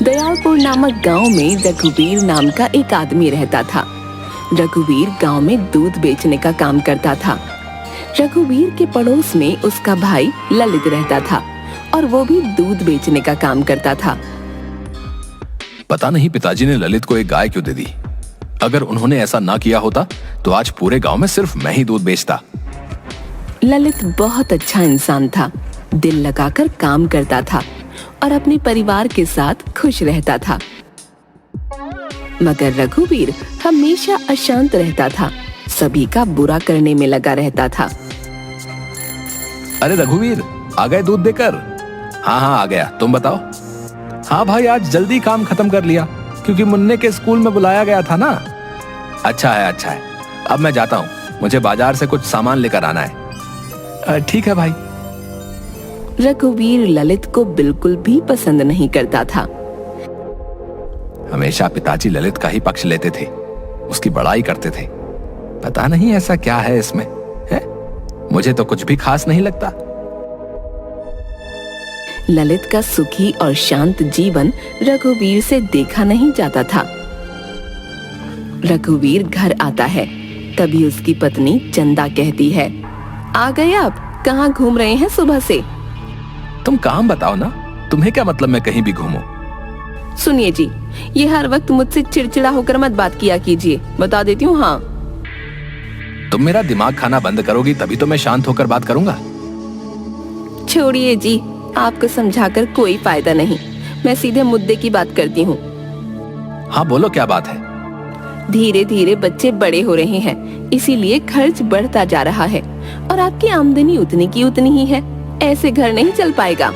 दयालपुर नामक गांव में रघुवीर नाम का एक आदमी रहता था। रघुवीर गांव में दूध बेचने का काम करता था। रघुवीर के पड़ोस में उसका भाई ललित रहता था और वो भी दूध बेचने का काम करता था। पता नहीं पिताजी ने ललित को एक गाय क्यों दे दी। अगर उन्होंने ऐसा ना किया होता तो आज पूरे गांव में सिर्फ मैं ही दूध बेचता। ललित बहुत अच्छा इंसान था, दिल लगाकर काम करता था और अपने परिवार के साथ खुश रहता था। मगर रघुवीर हमेशा अशांत रहता था, सभी का बुरा करने में लगा रहता था। अरे रघुवीर, आ गए दूध देकर? हाँ आ गया, तुम बताओ। हाँ भाई, आज जल्दी काम खत्म कर लिया क्योंकि मुन्ने के स्कूल में बुलाया गया था ना। अच्छा है, अब मैं जाता हूँ, मुझे बाजार से कुछ सामान लेकर आना है। ठीक है भाई। रघुवीर ललित को बिल्कुल भी पसंद नहीं करता था। हमेशा पिताजी ललित का ही पक्ष लेते थे, उसकी बड़ाई करते थे। पता नहीं ऐसा क्या है इसमें, है? मुझे तो कुछ भी खास नहीं लगता। ललित का सुखी और शांत जीवन रघुवीर से देखा नहीं जाता था। रघुवीर घर आता है, तभी उसकी पत्नी चंदा कहती है, आ गए आप? कहाँ घूम रहे हैं सुबह से? तुम काम बताओ ना, तुम्हें क्या मतलब मैं कहीं भी घूमूं? सुनिए जी, ये हर वक्त मुझसे चिड़चिड़ा होकर मत बात किया कीजिए, बता देती हूँ। हाँ, तुम मेरा दिमाग खाना बंद करोगी तभी तो मैं शांत होकर बात करूंगा। छोड़िए जी, आपको समझाकर कोई फायदा नहीं, मैं सीधे मुद्दे की बात करती हूँ। हाँ बोलो, क्या बात है? धीरे धीरे बच्चे बड़े हो रहे हैं, इसीलिए खर्च बढ़ता जा रहा है और आपकी आमदनी उतनी की उतनी ही है। ऐसे घर नहीं चल पाएगा।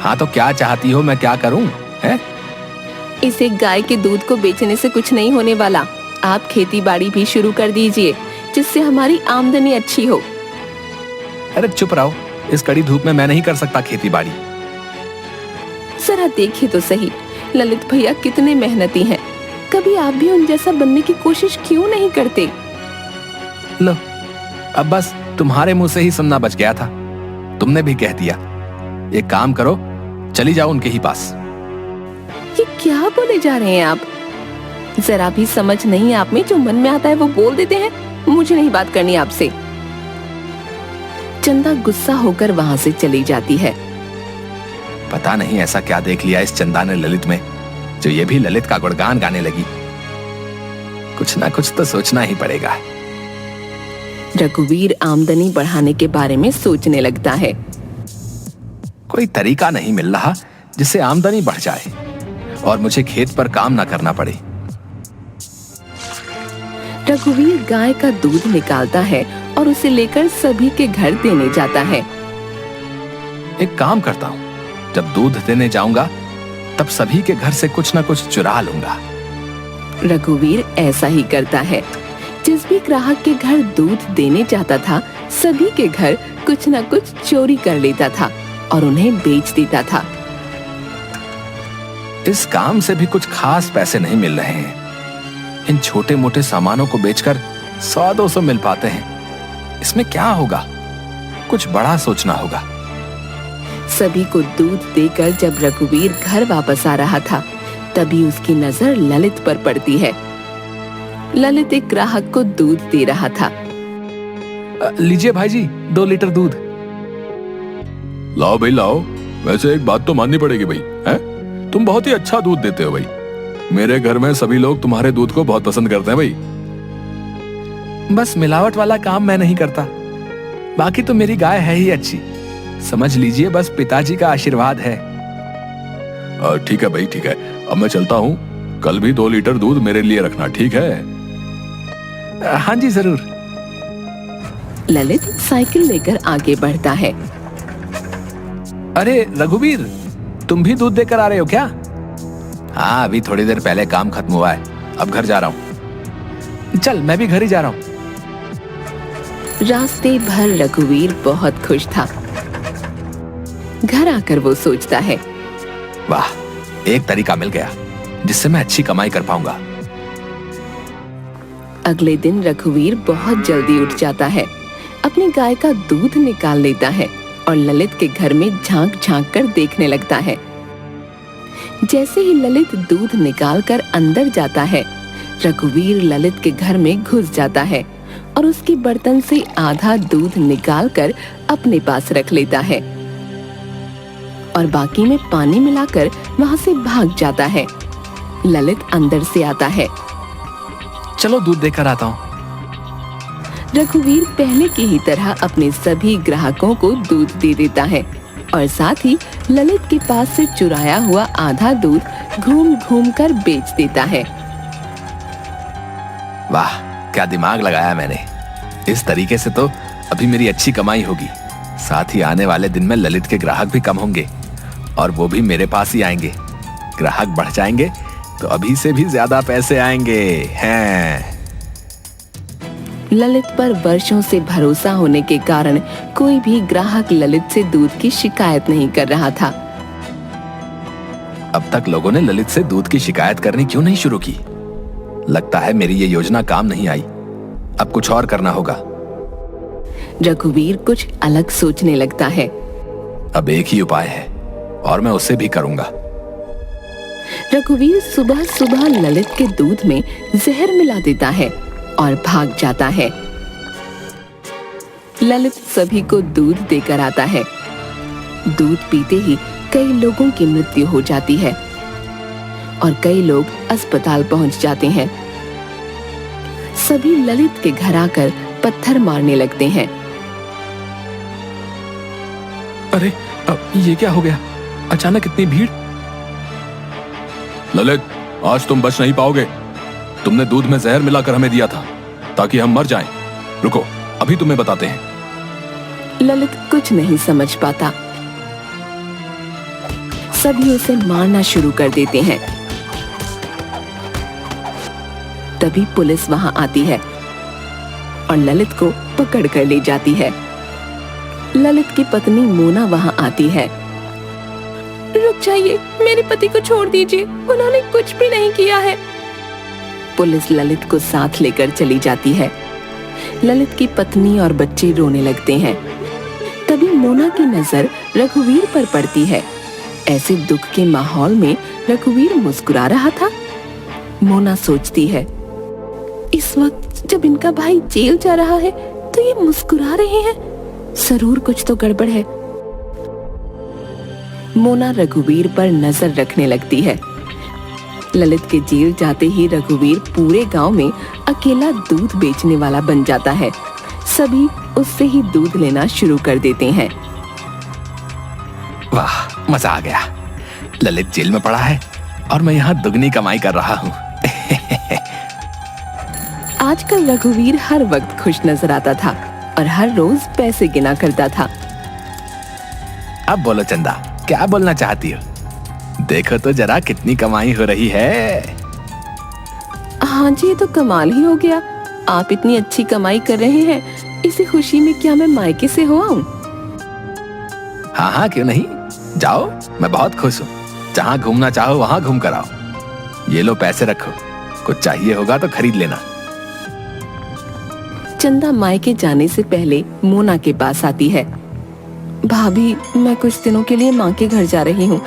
हाँ तो क्या चाहती हो, मैं क्या करूं? है? इसे गाय के दूध को बेचने से कुछ नहीं होने वाला। आप खेती बाड़ी भी शुरू कर दीजिए, जिससे हमारी आमदनी अच्छी हो। अरे चुप रहो, इस कड़ी धूप में मैं नहीं कर सकता खेती बाड़ी। जरा देखिए तो सही, ललित भैया कितने मेहनती हैं। कभी आप भी उन जैसा बनने की कोशिश क्यों नहीं करते? लो, अब बस तुम्हारे मुंह से ही सुनना बच गया था, तुमने भी कह दिया। एक काम करो, चली जाओ उनके ही पास। ये क्या बोले जा रहे हैं आप? जरा भी समझ नहीं आप में, जो मन में आता है वो बोल देते हैं। मुझे नहीं बात करनी आपसे। चंदा गुस्सा होकर वहां से चली जाती है। पता नहीं ऐसा क्या देख लिया इस चंदा ने ललित में, जो ये भी ललित का गुणगान गाने लगी। कुछ ना कुछ तो सोचना ही पड़ेगा। रघुवीर आमदनी बढ़ाने के बारे में सोचने लगता है। कोई तरीका नहीं मिल रहा जिससे आमदनी बढ़ जाए और मुझे खेत पर काम ना करना पड़े। रघुवीर गाय का दूध निकालता है और उसे लेकर सभी के घर देने जाता है। एक काम करता हूँ, जब दूध देने जाऊंगा तब सभी के घर से कुछ ना कुछ चुरा लूंगा। रघुवीर ऐसा ही करता है। जिस भी ग्राहक के घर दूध देने जाता था, सभी के घर कुछ न कुछ चोरी कर लेता था और उन्हें बेच देता था। इस काम से भी कुछ खास पैसे नहीं मिल रहे हैं। इन छोटे मोटे सामानों को बेचकर 100-200 मिल पाते हैं। इसमें क्या होगा? कुछ बड़ा सोचना होगा। सभी को दूध देकर जब रघुवीर घर वापस आ रहा था, तभी उसकी नजर ललित पर पड़ती है। ललित एक ग्राहक को दूध दे रहा था। लीजिए भाई जी, 2 लीटर दूध। लाओ भाई लाओ। वैसे एक बात तो माननी पड़ेगी भाई, हैं? तुम बहुत ही अच्छा दूध देते हो भाई। मेरे घर में सभी लोग तुम्हारे दूध को बहुत पसंद करते हैं भाई। बस मिलावट वाला काम मैं नहीं करता, बाकी तो मेरी गाय है ही अच्छी। समझ लीजिए, बस पिताजी का आशीर्वाद है। ठीक है भाई, ठीक है। अब मैं चलता हूँ, कल भी 2 लीटर दूध मेरे लिए रखना, ठीक है? हाँ जी जरूर। ललित साइकिल लेकर आगे बढ़ता है। अरे रघुवीर, तुम भी दूध देकर आ रहे हो क्या? हाँ, अभी थोड़ी देर पहले काम खत्म हुआ है, अब घर जा रहा हूँ। चल, मैं भी घर ही जा रहा हूँ। रास्ते भर रघुवीर बहुत खुश था। घर आकर वो सोचता है, वाह, एक तरीका मिल गया जिससे मैं अच्छी कमाई कर पाऊंगा। अगले दिन रघुवीर बहुत जल्दी उठ जाता है, अपनी गाय का दूध निकाल लेता है और ललित के घर में झांक झांक कर देखने लगता है। जैसे ही ललित दूध निकालकर अंदर जाता है, रघुवीर ललित के घर में घुस जाता है और उसके बर्तन से आधा दूध निकालकर अपने पास रख लेता है और बाकी में पानी मिलाकर वहां से भाग जाता है। ललित अंदर से आता है। चलो दूध देकर आता हूँ। रघुवीर पहले की ही तरह अपने सभी ग्राहकों को दूध दे देता है और साथ ही ललित के पास से चुराया हुआ आधा दूध घूम घूम कर बेच देता है। वाह, क्या दिमाग लगाया मैंने। इस तरीके से तो अभी मेरी अच्छी कमाई होगी। साथ ही आने वाले दिन में ललित के ग्राहक भी कम होंगे और वो भी मेरे पास ही आएंगे। ग्राहक बढ़ जाएंगे तो अभी से भी ज्यादा पैसे आएंगे हैं। ललित पर वर्षों से भरोसा होने के कारण कोई भी ग्राहक ललित से दूध की शिकायत नहीं कर रहा था। अब तक लोगों ने ललित से दूध की शिकायत करनी क्यों नहीं शुरू की? लगता है मेरी ये योजना काम नहीं आई। अब कुछ और करना होगा। रघुवीर कुछ अलग सोचने लगता है। अब एक ही उपाय है और मैं उसे भी करूंगा। रघुवीर सुबह सुबह ललित के दूध में जहर मिला देता है और भाग जाता है। ललित सभी को दूध देकर आता है। दूध पीते ही कई लोगों की मृत्यु हो जाती है और कई लोग अस्पताल पहुंच जाते हैं। सभी ललित के घर आकर पत्थर मारने लगते हैं। अरे, ये क्या हो गया? अचानक इतनी भीड़। ललित, आज तुम बच नहीं पाओगे। तुमने दूध में जहर मिलाकर हमें दिया था ताकि हम मर जाएं। रुको, अभी तुम्हें बताते हैं। ललित कुछ नहीं समझ पाता। सभी उसे मारना शुरू कर देते हैं। तभी पुलिस वहां आती है और ललित को पकड़ कर ले जाती है। ललित की पत्नी मोना वहां आती है। रुक जाइए, मेरे पति को छोड़ दीजिए, उन्होंने कुछ भी नहीं किया है। पुलिस ललित को साथ लेकर चली जाती है। ललित की पत्नी और बच्चे रोने लगते हैं। तभी मोना की नजर रघुवीर पर पड़ती है। ऐसे दुख के माहौल में रघुवीर मुस्कुरा रहा था। मोना सोचती है, इस वक्त जब इनका भाई जेल जा रहा है तो ये मुस्कुरा रहे हैं, जरूर कुछ तो गड़बड़ है। मोना रघुवीर पर नजर रखने लगती है। ललित के जेल जाते ही रघुवीर पूरे गांव में अकेला दूध बेचने वाला बन जाता है। सभी उससे ही दूध लेना शुरू कर देते हैं। वाह, मजा आ गया। ललित जेल में पड़ा है और मैं यहाँ दुगनी कमाई कर रहा हूँ। आजकल रघुवीर हर वक्त खुश नजर आता था और हर रोज पैसे गिना करता था। अब बोलो चंदा, क्या बोलना चाहती हो? देखो तो जरा कितनी कमाई हो रही है। हाँ जी, ये तो कमाल ही हो गया। आप इतनी अच्छी कमाई कर रहे हैं, इसी खुशी में क्या मैं मायके से हो आऊं? हाँ हाँ, क्यों नहीं, जाओ, मैं बहुत खुश हूँ। जहाँ घूमना चाहो वहाँ घूम कर आओ। ये लो पैसे रखो, कुछ चाहिए होगा तो खरीद लेना। चंदा मायके जाने से पहले मोना के पास आती है। भाभी, मैं कुछ दिनों के लिए माँ के घर जा रही हूँ,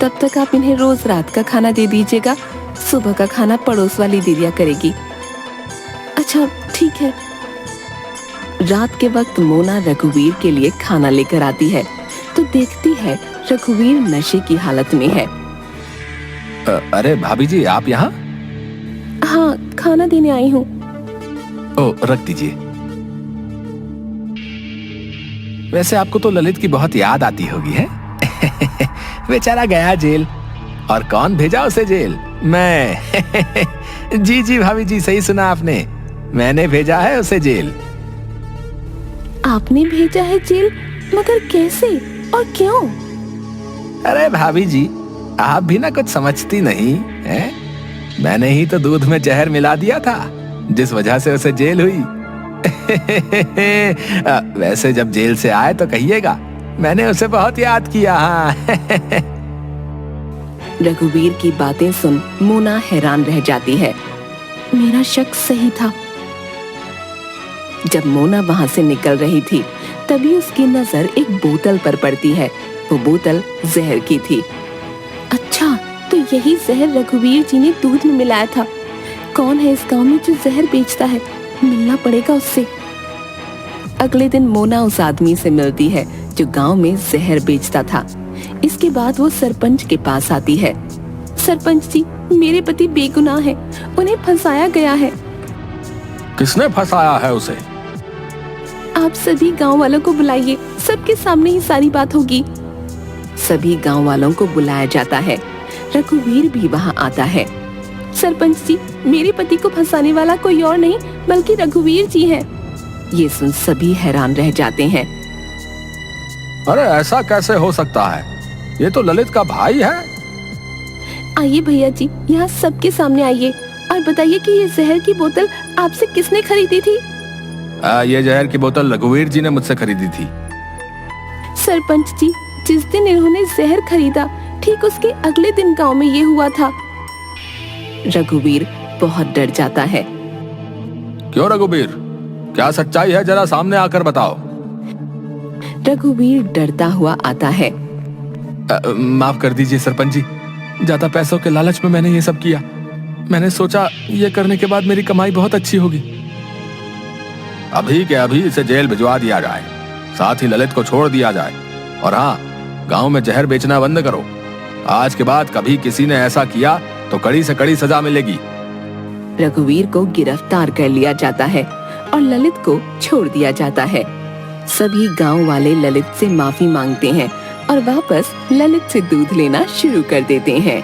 तब तक आप इन्हें रोज रात का खाना दे दीजिएगा। सुबह का खाना पड़ोस वाली दीदिया करेगी। अच्छा, ठीक है। रात के वक्त मोना रघुवीर के लिए खाना लेकर आती है तो देखती है रघुवीर नशे की हालत में है। अरे भाभी जी, आप यहाँ? हाँ, खाना देने आई हूँ। ओ, रख दीजिए। वैसे आपको तो ललित की बहुत याद आती होगी, है? बेचारा गया जेल। और कौन भेजा उसे जेल? मैं। जी जी भाभी जी, सही सुना आपने, मैंने भेजा है उसे जेल। आपने भेजा है जेल? मगर कैसे और क्यों? अरे भाभी जी, आप भी ना कुछ समझती नहीं है। मैंने ही तो दूध में जहर मिला दिया था, जिस वजह से उसे जेल हुई। वैसे जब जेल से आए तो कहिएगा, मैंने उसे बहुत याद किया। हाँ। रघुवीर की बातें सुन मोना हैरान रह जाती है। मेरा शक सही था। जब मोना वहां से निकल रही थी तभी उसकी नजर एक बोतल पर पड़ती है। वो बोतल जहर की थी। अच्छा, तो यही जहर रघुवीर जी ने दूध में मिलाया था। कौन है इस गांव में जो जहर बेचता है? मिलना पड़ेगा उससे। अगले दिन मोना उस आदमी से मिलती है जो गांव में जहर बेचता था। इसके बाद वो सरपंच के पास आती है। सरपंच जी, मेरे पति बेगुनाह है, उन्हें फंसाया गया है। किसने फंसाया है उसे? आप सभी गांव वालों को बुलाइए, सबके सामने ही सारी बात होगी। सभी गांव वालों को बुलाया जाता है। रघुवीर भी वहां आता है। सरपंच जी, मेरे पति को फंसाने वाला कोई और नहीं बल्कि रघुवीर जी हैं। ये सुन सभी हैरान रह जाते हैं। अरे ऐसा कैसे हो सकता है? ये तो ललित का भाई है। आइए भैया जी, यहाँ सबके सामने आइए और बताइए कि ये जहर की बोतल आपसे किसने खरीदी थी? ये जहर की बोतल रघुवीर जी ने मुझसे खरीदी थी। सरपंच जी, जिस दिन इन्होंने जहर खरीदा ठीक उसके अगले दिन गांव में ये हुआ था। रघुवीर बहुत डर जाता है। क्यों रघुवीर, क्या सच्चाई है? जरा सामने आकर बताओ। रघुवीर डरता हुआ आता है। माफ कर दीजिए सरपंच जी, ज्यादा पैसों के लालच में मैंने ये सब किया। मैंने सोचा ये करने के बाद मेरी कमाई बहुत अच्छी होगी। अभी के अभी इसे जेल भिजवा दिया जाए, साथ ही ललित को छोड़ दिया जाए। और हाँ, गांव में जहर बेचना बंद करो। आज के बाद कभी किसी ने ऐसा किया तो कड़ी से कड़ी सजा मिलेगी। रघुवीर को गिरफ्तार कर लिया जाता है और ललित को छोड़ दिया जाता है। सभी गांव वाले ललित से माफी मांगते हैं और वापस ललित से दूध लेना शुरू कर देते हैं।